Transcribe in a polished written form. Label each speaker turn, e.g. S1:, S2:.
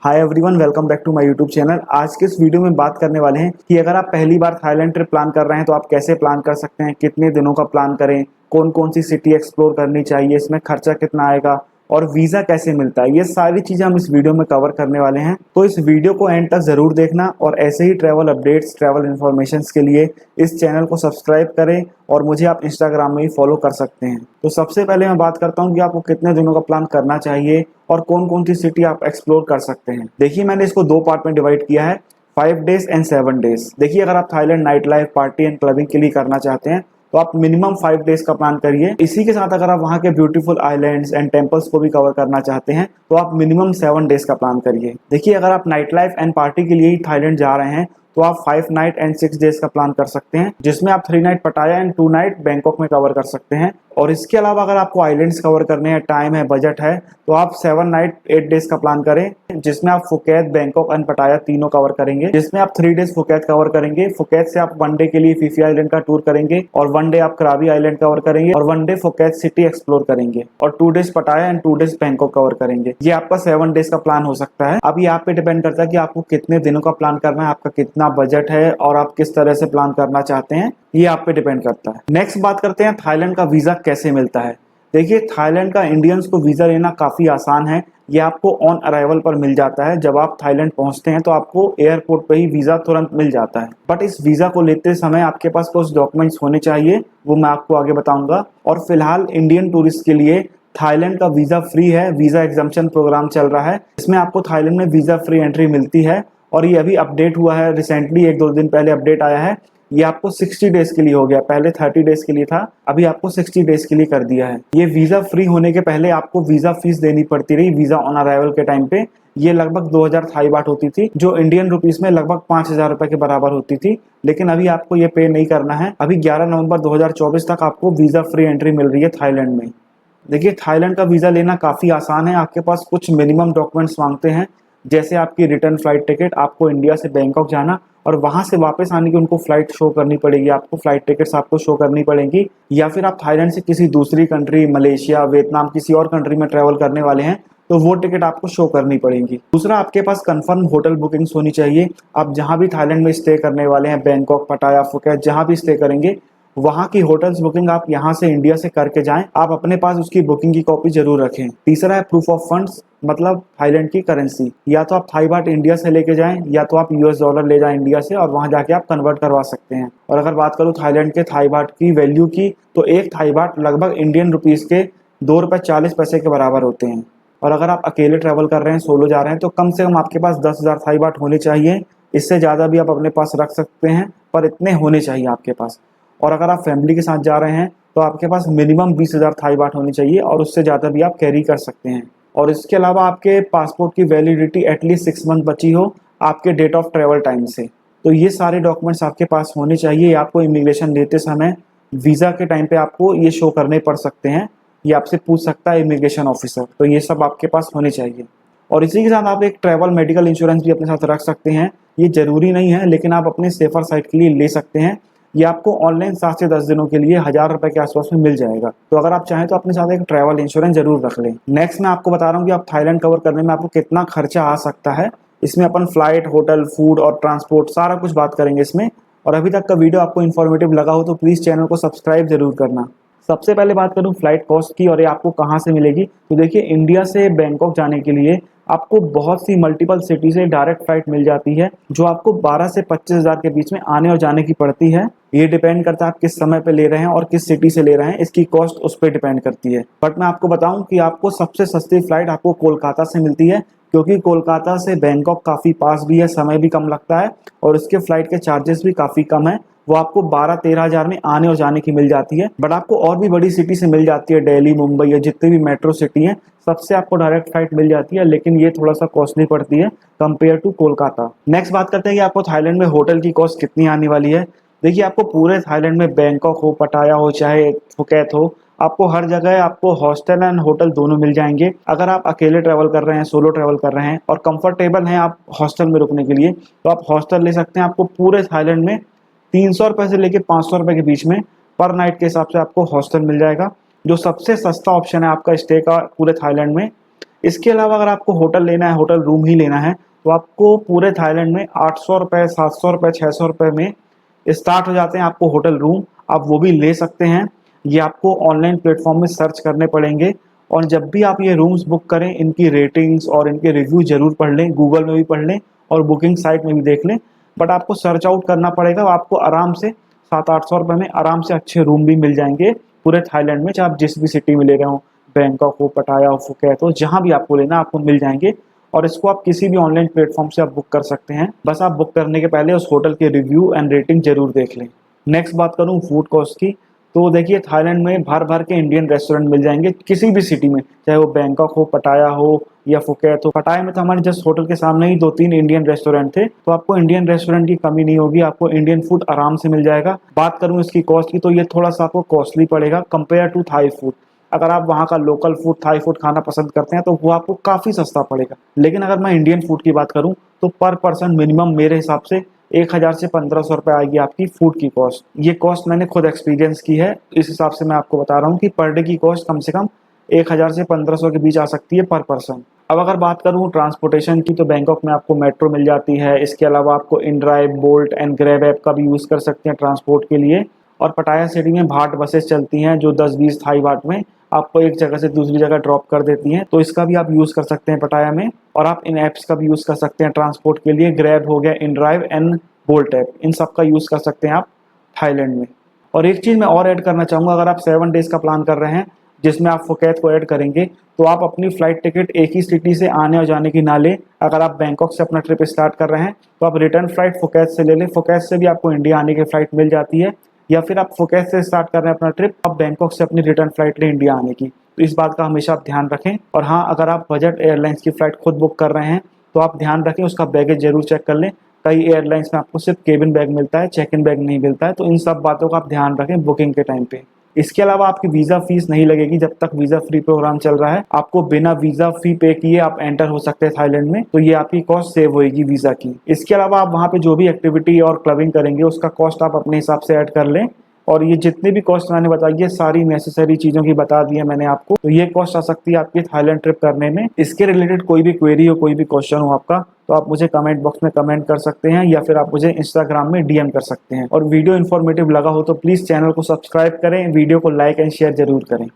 S1: Hi everyone, welcome back to my YouTube channel. आज के इस वीडियो में बात करने वाले हैं कि अगर आप पहली बार थाईलैंड ट्रिप प्लान कर रहे हैं तो आप कैसे प्लान कर सकते हैं, कितने दिनों का प्लान करें, कौन कौन सी सिटी एक्सप्लोर करनी चाहिए, इसमें खर्चा कितना आएगा और वीज़ा कैसे मिलता है। ये सारी चीज़ें हम इस वीडियो में कवर करने वाले हैं, तो इस वीडियो को एंड तक ज़रूर देखना और ऐसे ही ट्रैवल अपडेट्स, ट्रैवल इन्फॉर्मेशन के लिए इस चैनल को सब्सक्राइब करें और मुझे आप इंस्टाग्राम में ही फॉलो कर सकते हैं। तो सबसे पहले मैं बात करता हूँ कि आपको कितने दिनों का प्लान करना चाहिए और कौन कौन सी सिटी आप एक्सप्लोर कर सकते हैं। देखिए, मैंने इसको 2 पार्ट में डिवाइड किया है, 5 डेज एंड 7 डेज। देखिए, अगर आप Thailand night life, party and clubbing के लिए करना चाहते हैं तो आप मिनिमम 5 डेज का प्लान करिए। इसी के साथ अगर आप वहाँ के ब्यूटीफुल आइलैंड्स एंड टेम्पल्स को भी कवर करना चाहते हैं तो आप मिनिमम 7 डेज का प्लान करिए। देखिए, अगर आप नाइट लाइफ एंड पार्टी के लिए ही थाईलैंड जा रहे हैं तो आप 5 नाइट एंड 6 डेज का प्लान कर सकते हैं, जिसमें आप 3 नाइट पटाया एंड 2 नाइट बैंकॉक में कवर कर सकते हैं। और इसके अलावा अगर आपको आइलैंड्स कवर करने हैं, टाइम है, बजट है, तो आप 7 नाइट 8 डेज का प्लान करें, जिसमें आप फुकेत, बैंकॉक एंड पटाया तीनों कवर करेंगे। जिसमें आप 3 डेज फुकेत कवर करेंगे। फुकेत से आप 1 डे के लिए फीफी आइलैंड का टूर करेंगे और 1 डे आप कराबी आइलैंड कवर करेंगे और 1 डे फुकेत सिटी एक्सप्लोर करेंगे और 2 डेज पटाया एंड 2 डेज बैंकॉक कवर करेंगे। ये आपका 7 डेज का प्लान हो सकता है। अब ये आप पे डिपेंड करता है कि आपको कितने दिनों का प्लान करना है, आपका कितना बजट है और आप किस तरह से प्लान करना चाहते हैं, ये आप पे डिपेंड करता है। नेक्स्ट बात करते हैं थाईलैंड का वीजा कैसे मिलता है। देखिए, थाईलैंड का इंडियंस को वीजा लेना काफी आसान है। ये आपको ऑन अराइवल पर मिल जाता है। जब आप थाईलैंड पहुंचते हैं तो आपको एयरपोर्ट पे ही वीजा तुरंत मिल जाता है। बट इस वीजा को लेते समय आपके पास कुछ डॉक्यूमेंट्स होने चाहिए, वो मैं आपको आगे बताऊंगा। और फिलहाल इंडियन टूरिस्ट के लिए थाईलैंड का वीजा फ्री है। वीजा एग्जम्पशन प्रोग्राम चल रहा है, इसमें आपको थाईलैंड में वीजा फ्री एंट्री मिलती है और ये अभी अपडेट हुआ है रिसेंटली, 1-2 दिन पहले अपडेट आया है। ये आपको 60 डेज के लिए हो गया, पहले 30 डेज के लिए था, अभी आपको 60 डेज के लिए कर दिया है। ये वीजा फ्री होने के पहले आपको वीजा फीस देनी पड़ती रही वीजा ऑन अराइवल के टाइम पे। ये लगभग 2000 थाई बाट होती थी, जो इंडियन रुपीस में लगभग 5000 रुपए के बराबर होती थी। लेकिन अभी आपको ये पे नहीं करना है। अभी 11 नवंबर 2024 तक आपको वीजा फ्री एंट्री मिल रही है थाईलैंड में। देखिए, थाईलैंड का वीजा लेना काफी आसान है। आपके पास कुछ मिनिमम डॉक्यूमेंट्स मांगते हैं, जैसे आपकी रिटर्न फ्लाइट टिकट, आपको इंडिया से बैंकॉक जाना और वहां से वापस आने की उनको फ्लाइट शो करनी पड़ेगी, आपको फ्लाइट टिकट्स आपको शो करनी पड़ेगी। या फिर आप थाईलैंड से किसी दूसरी कंट्री, मलेशिया, वियतनाम, किसी और कंट्री में ट्रेवल करने वाले हैं तो वो टिकट आपको शो करनी पड़ेगी। दूसरा, आपके पास कंफर्म होटल बुकिंग्स होनी चाहिए। आप जहां भी थाईलैंड में स्टे करने वाले हैं, बैंकॉक, पटाया, फुकेत, जहां भी स्टे करेंगे, वहां की होटल्स बुकिंग आप यहां से इंडिया से करके जाएं। आप अपने पास उसकी बुकिंग की कॉपी जरूर रखें। तीसरा है प्रूफ ऑफ फंड्स, मतलब थाईलैंड की करेंसी। या तो आप थाई बाट इंडिया से लेके जाएं या तो आप यूएस डॉलर ले जाएं इंडिया से और वहां जाके आप कन्वर्ट करवा सकते हैं। और अगर बात करूं थाईलैंड के थाई बाट की वैल्यू की, तो एक थाई बाट लगभग इंडियन रुपीज के 2 रुपए 40 पैसे के बराबर होते हैं। और अगर आप अकेले ट्रेवल कर रहे हैं, सोलो जा रहे हैं, तो कम से कम आपके पास 10,000 थाई बाट होने चाहिए। इससे ज्यादा भी आप अपने पास रख सकते हैं, पर इतने होने चाहिए आपके पास। और अगर आप फैमिली के साथ जा रहे हैं तो आपके पास मिनिमम 20,000 थाई बाट होनी चाहिए और उससे ज़्यादा भी आप कैरी कर सकते हैं। और इसके अलावा आपके पासपोर्ट की वैलिडिटी एटलीस्ट 6 मंथ बची हो आपके डेट ऑफ ट्रेवल टाइम से। तो ये सारे डॉक्यूमेंट्स आपके पास होने चाहिए। आपको इमिग्रेशन लेते समय वीज़ा के टाइम पे आपको ये शो करने पड़ सकते हैं। ये आपसे पूछ सकता है इमिग्रेशन ऑफिसर, तो ये सब आपके पास होने चाहिए। और इसी के साथ आप एक ट्रैवल मेडिकल इंश्योरेंस भी अपने साथ रख सकते हैं। ये जरूरी नहीं है, लेकिन आप अपने सेफर साइड के लिए ले सकते हैं। ये आपको ऑनलाइन 7 से 10 दिनों के लिए 1000 रुपए के आसपास में मिल जाएगा। तो अगर आप चाहें तो अपने साथ एक ट्रैवल इंश्योरेंस जरूर रख लें। नेक्स्ट मैं आपको बता रहा हूँ कि आप थाईलैंड कवर करने में आपको कितना खर्चा आ सकता है। इसमें अपन फ्लाइट, होटल, फूड और ट्रांसपोर्ट सारा कुछ बात करेंगे इसमें। और अभी तक का वीडियो आपको इन्फॉर्मेटिव लगा हो तो प्लीज चैनल को सब्सक्राइब जरूर करना। सबसे पहले बात करूं फ्लाइट कॉस्ट की और ये आपको कहां से मिलेगी। तो देखिए, इंडिया से बैंकॉक जाने के लिए आपको बहुत सी मल्टीपल सिटी से डायरेक्ट फ्लाइट मिल जाती है, जो आपको 12 से 25,000 के बीच में आने और जाने की पड़ती है। ये डिपेंड करता है आप किस समय पे ले रहे हैं और किस सिटी से ले रहे हैं, इसकी कॉस्ट उस पर डिपेंड करती है। बट मैं आपको बताऊं कि आपको सबसे सस्ती फ्लाइट आपको कोलकाता से मिलती है, क्योंकि कोलकाता से बैंकॉक काफी पास भी है, समय भी कम लगता है और इसके फ्लाइट के चार्जेस भी काफी कम है। वो आपको 12-13 हजार में आने और जाने की मिल जाती है। बट आपको और भी बड़ी सिटी से मिल जाती है, दिल्ली, मुंबई या जितने भी मेट्रो सिटी हैं, सबसे आपको डायरेक्ट फ्लाइट मिल जाती है, लेकिन ये थोड़ा सा कॉस्टली पड़ती है कंपेयर टू कोलकाता। नेक्स्ट बात करते हैं कि आपको थाईलैंड में होटल की कॉस्ट कितनी आने वाली है। देखिए, आपको पूरे थाईलैंड में बैंकॉक हो, पटाया हो, चाहे फुकेत हो, आपको हर जगह आपको हॉस्टल एंड होटल दोनों मिल जाएंगे। अगर आप अकेले ट्रैवल कर रहे हैं, सोलो ट्रैवल कर रहे हैं और कंफर्टेबल हैं आप हॉस्टल में रुकने के लिए, तो आप हॉस्टल ले सकते हैं। आपको पूरे थाईलैंड में 300 रुपए से लेके 500 रुपए के बीच में पर नाइट के हिसाब से आपको हॉस्टल मिल जाएगा, जो सबसे सस्ता ऑप्शन है आपका स्टे का पूरे थाईलैंड में। इसके अलावा अगर आपको होटल लेना है, होटल रूम ही लेना है, तो आपको पूरे थाईलैंड में 800 रुपये, 700 रुपये, 600 रुपये में स्टार्ट हो जाते हैं आपको होटल रूम। आप वो भी ले सकते हैं। ये आपको ऑनलाइन प्लेटफॉर्म में सर्च करने पड़ेंगे, और जब भी आप ये रूम्स बुक करें इनकी रेटिंग्स और इनके रिव्यू जरूर पढ़ लें, गूगल में भी पढ़ लें और बुकिंग साइट में भी देख लें। बट आपको सर्च आउट करना पड़ेगा, आपको आराम से 700-800 रुपये में आराम से अच्छे रूम भी मिल जाएंगे पूरे थाईलैंड में, चाहे आप जिस भी सिटी में ले रहे हो, बैंकॉक हो, पटाया हो, फुकेत हो, जहाँ भी आपको लेना आपको मिल जाएंगे। और इसको आप किसी भी ऑनलाइन प्लेटफॉर्म से आप बुक कर सकते हैं। बस आप बुक करने के पहले उस होटल के रिव्यू एंड रेटिंग जरूर देख लें। नेक्स्ट बात करूँ फूड कॉस्ट की, तो देखिए थाईलैंड में भर भर के इंडियन रेस्टोरेंट मिल जाएंगे किसी भी सिटी में, चाहे वो बैंकॉक हो, पटाया हो या फुकेत हो। पटाया में तो हमारे जस्ट होटल के सामने ही 2-3 इंडियन रेस्टोरेंट थे, तो आपको इंडियन रेस्टोरेंट की कमी नहीं होगी, आपको इंडियन फूड आराम से मिल जाएगा। बात करूँ इसकी कॉस्ट की, तो ये थोड़ा सा आपको कॉस्टली पड़ेगा कंपेयर टू थाई फूड। अगर आप वहाँ का लोकल फूड, थाई फूड खाना पसंद करते हैं तो वो आपको काफ़ी सस्ता पड़ेगा। लेकिन अगर मैं इंडियन फूड की बात करूँ तो पर पर्सन मिनिमम मेरे हिसाब से 1000 से 1500 रुपये आएगी आपकी फूड की कॉस्ट। ये कॉस्ट मैंने खुद एक्सपीरियंस की है, इस हिसाब से मैं आपको बता रहा हूँ कि पर डे की कॉस्ट कम से कम 1000 से 1500 के बीच आ सकती है पर पर्सन। अब अगर बात करूँ ट्रांसपोर्टेशन की, तो बैंकॉक में आपको मेट्रो मिल जाती है। इसके अलावा आपको inDrive, bolt and grab app का भी यूज़ कर सकते हैं ट्रांसपोर्ट के लिए। और पटाया सिटी में भाट बसेस चलती हैं जो 10-20 थाई बाट में आपको एक जगह से दूसरी जगह ड्रॉप कर देती हैं, तो इसका भी आप यूज़ कर सकते हैं पटाया में। और आप इन ऐप्स का भी यूज़ कर सकते हैं ट्रांसपोर्ट के लिए, ग्रैब हो गया, इनड्राइव एंड बोल्ट ऐप, इन सब का यूज़ कर सकते हैं आप थाईलैंड में। और एक चीज़ मैं और ऐड करना चाहूँगा, अगर आप 7 डेज़ का प्लान कर रहे हैं जिसमें आप फुकेत को ऐड करेंगे, तो आप अपनी फ़्लाइट टिकट एक ही सिटी से आने और जाने की ना लें। अगर आप बैंकॉक से अपना ट्रिप स्टार्ट कर रहे हैं तो आप रिटर्न फ़्लाइट फुकेत से ले लें। फुकेत से भी आपको इंडिया आने की फ़्लाइट मिल जाती है, या फिर आप फुकेत से स्टार्ट कर रहे हैं अपना ट्रिप, आप बैंकॉक से अपनी रिटर्न फ़्लाइट लें इंडिया आने की। तो इस बात का हमेशा आप ध्यान रखें। और हाँ, अगर आप बजट एयरलाइंस की फ़्लाइट खुद बुक कर रहे हैं तो आप ध्यान रखें, उसका बैगेज जरूर चेक कर लें। कई एयरलाइंस में आपको सिर्फ केबिन बैग मिलता है, चेक इन बैग नहीं मिलता है, तो इन सब बातों का आप ध्यान रखें बुकिंग के टाइम पे। इसके अलावा आपकी वीज़ा फीस नहीं लगेगी जब तक वीज़ा फ्री प्रोग्राम चल रहा है। आपको बिना वीज़ा फी पे किए आप एंटर हो सकते हैं थाईलैंड में, तो ये आपकी कॉस्ट सेव होगी वीज़ा की। इसके अलावा आप वहाँ पे जो भी एक्टिविटी और क्लबिंग करेंगे उसका कॉस्ट आप अपने हिसाब से ऐड कर लें। और ये जितनी भी कॉस्ट मैंने बताई है सारी नेसेसरी चीज़ों की बता दी है मैंने आपको, तो ये कॉस्ट आ सकती है आपकी थाईलैंड ट्रिप करने में। इसके रिलेटेड कोई भी क्वेरी हो, कोई भी क्वेश्चन हो आपका, तो आप मुझे कमेंट बॉक्स में कमेंट कर सकते हैं, या फिर आप मुझे इंस्टाग्राम में डीएम कर सकते हैं। और वीडियो इन्फॉर्मेटिव लगा हो तो प्लीज़ चैनल को सब्सक्राइब करें, वीडियो को लाइक एंड शेयर जरूर करें।